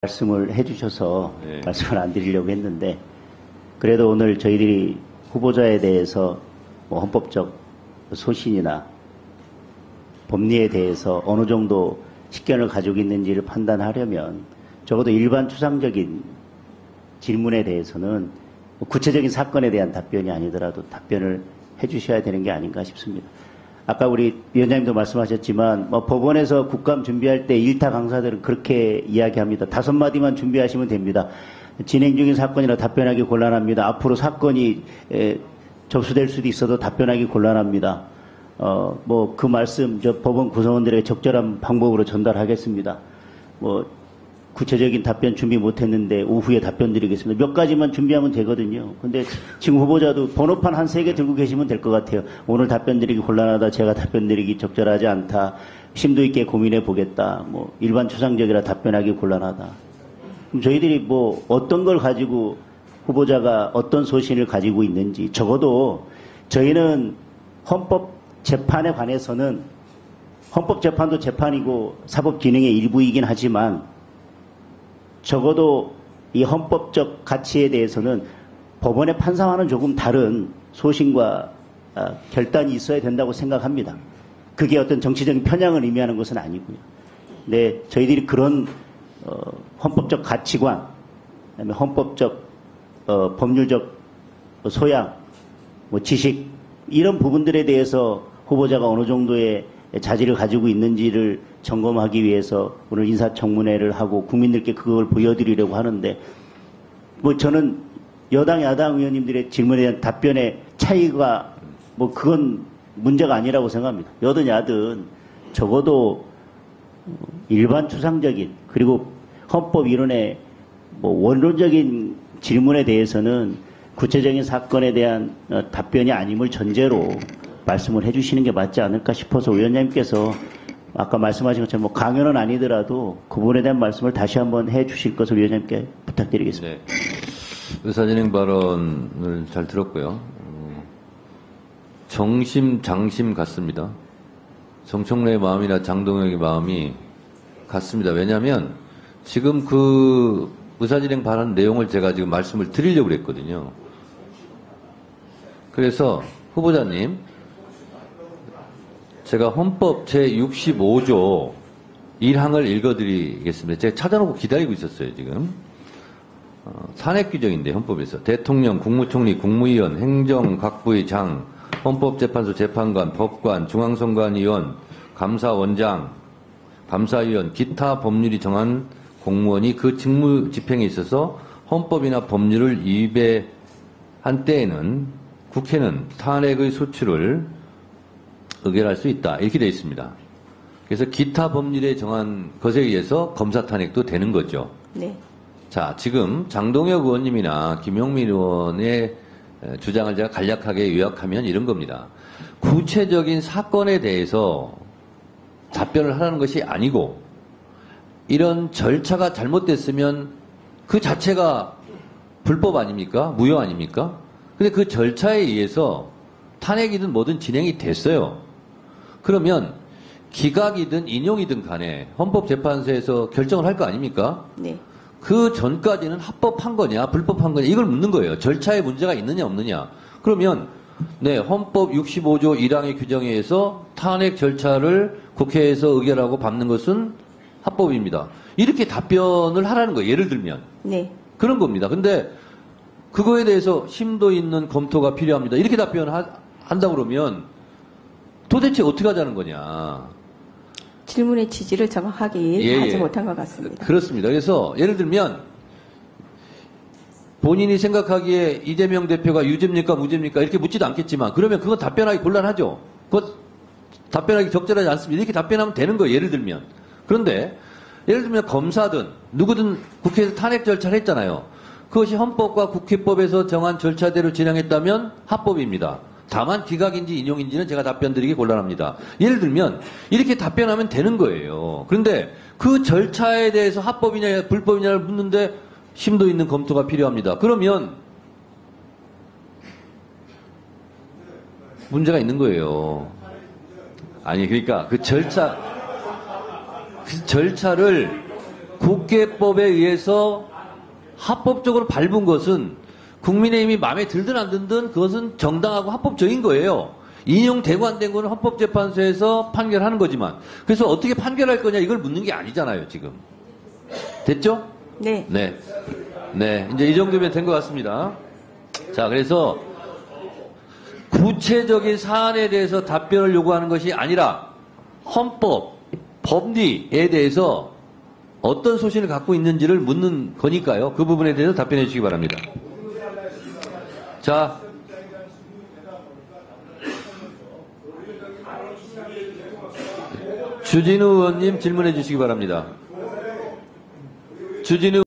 말씀을 해주셔서 네. 말씀을 안 드리려고 했는데, 그래도 오늘 저희들이 후보자에 대해서 헌법적 소신이나 법리에 대해서 어느 정도 식견을 가지고 있는지를 판단하려면 적어도 일반 추상적인 질문에 대해서는 구체적인 사건에 대한 답변이 아니더라도 답변을 해주셔야 되는 게 아닌가 싶습니다. 아까 우리 위원장님도 말씀하셨지만 법원에서 국감 준비할 때 일타 강사들은 그렇게 이야기합니다. 5마디만 준비하시면 됩니다. 진행 중인 사건이라 답변하기 곤란합니다. 앞으로 사건이 접수될 수도 있어도 답변하기 곤란합니다. 그 말씀 저 법원 구성원들에게 적절한 방법으로 전달하겠습니다. 구체적인 답변 준비 못했는데 오후에 답변 드리겠습니다. 몇 가지만 준비하면 되거든요. 근데 지금 후보자도 번호판 한 3개 들고 계시면 될 것 같아요. 오늘 답변 드리기 곤란하다. 제가 답변 드리기 적절하지 않다. 심도 있게 고민해 보겠다. 일반 추상적이라 답변하기 곤란하다. 그럼 저희들이 어떤 걸 가지고 후보자가 어떤 소신을 가지고 있는지, 적어도 저희는 헌법 재판에 관해서는 헌법 재판도 재판이고 사법 기능의 일부이긴 하지만 적어도 이 헌법적 가치에 대해서는 법원의 판사와는 조금 다른 소신과 결단이 있어야 된다고 생각합니다. 그게 어떤 정치적인 편향을 의미하는 것은 아니고요. 근데 저희들이 그런 헌법적 가치관, 그다음에 헌법적 법률적 소양, 지식 이런 부분들에 대해서 후보자가 어느 정도의 자질을 가지고 있는지를 점검하기 위해서 오늘 인사청문회를 하고 국민들께 그걸 보여드리려고 하는데, 저는 여당 야당 의원님들의 질문에 대한 답변의 차이가 그건 문제가 아니라고 생각합니다. 여든 야든 적어도 일반 추상적인 그리고 헌법 이론의 원론적인 질문에 대해서는 구체적인 사건에 대한 답변이 아님을 전제로 말씀을 해주시는 게 맞지 않을까 싶어서 위원장님께서 아까 말씀하신 것처럼 강연은 아니더라도 그 부분에 대한 말씀을 다시 한번 해주실 것을 위원장님께 부탁드리겠습니다. 네. 의사진행 발언을 잘 들었고요. 정심, 장심 같습니다. 정청래의 마음이나 장동혁의 마음이 같습니다. 왜냐하면 지금 그 의사진행 발언 내용을 제가 지금 말씀을 드리려고 그랬거든요. 그래서 후보자님, 제가 헌법 제65조 1항을 읽어드리겠습니다. 제가 찾아놓고 기다리고 있었어요, 지금. 탄핵 규정인데, 헌법에서. 대통령, 국무총리, 국무위원, 행정, 각부의 장, 헌법재판소 재판관, 법관, 중앙선관위원, 감사원장, 감사위원, 기타 법률이 정한 공무원이 그 직무 집행에 있어서 헌법이나 법률을 위배한 때에는 국회는 탄핵의 소추를 의결할 수 있다. 이렇게 되어 있습니다. 그래서 기타 법률에 정한 것에 의해서 검사 탄핵도 되는 거죠. 네. 자, 지금 장동혁 의원님이나 김용민 의원의 주장을 제가 간략하게 요약하면 이런 겁니다. 구체적인 사건에 대해서 답변을 하라는 것이 아니고, 이런 절차가 잘못됐으면 그 자체가 불법 아닙니까? 무효 아닙니까? 근데 그 절차에 의해서 탄핵이든 뭐든 진행이 됐어요. 그러면 기각이든 인용이든 간에 헌법재판소에서 결정을 할 거 아닙니까? 네. 그 전까지는 합법한 거냐 불법한 거냐 이걸 묻는 거예요. 절차에 문제가 있느냐 없느냐. 그러면 헌법 65조 1항의 규정에 의해서 탄핵 절차를 국회에서 의결하고 밟는 것은 합법입니다. 이렇게 답변을 하라는 거예요. 예를 들면. 네. 그런 겁니다. 근데 그거에 대해서 심도 있는 검토가 필요합니다. 이렇게 답변한다 그러면 도대체 어떻게 하자는 거냐. 질문의 취지를 정확하게 이해하지 못한 것 같습니다. 그렇습니다. 그래서 예를 들면 본인이 생각하기에 이재명 대표가 유죄입니까 무죄입니까 이렇게 묻지도 않겠지만, 그러면 그건 답변하기 곤란하죠. 그것 답변하기 적절하지 않습니다. 이렇게 답변하면 되는 거예요. 예를 들면. 그런데 예를 들면 검사든 누구든 국회에서 탄핵 절차를 했잖아요. 그것이 헌법과 국회법에서 정한 절차대로 진행했다면 합법입니다. 다만 기각인지 인용인지는 제가 답변 드리기 곤란합니다. 예를 들면 이렇게 답변하면 되는 거예요. 그런데 그 절차에 대해서 합법이냐 불법이냐를 묻는데 심도 있는 검토가 필요합니다. 그러면 문제가 있는 거예요. 아니, 그러니까 그 절차를 국회법에 의해서 합법적으로 밟은 것은 국민의힘이 마음에 들든 안 들든 그것은 정당하고 합법적인 거예요. 인용되고 안 된 거는 헌법재판소에서 판결하는 거지만 그래서 어떻게 판결할 거냐 이걸 묻는 게 아니잖아요 지금. 됐죠? 네. 네. 네. 이제 이 정도면 된 것 같습니다. 자, 그래서 구체적인 사안에 대해서 답변을 요구하는 것이 아니라 헌법, 법리에 대해서 어떤 소신을 갖고 있는지를 묻는 거니까요. 그 부분에 대해서 답변해 주시기 바랍니다. 자. 주진우 의원님 질문해 주시기 바랍니다. 주진우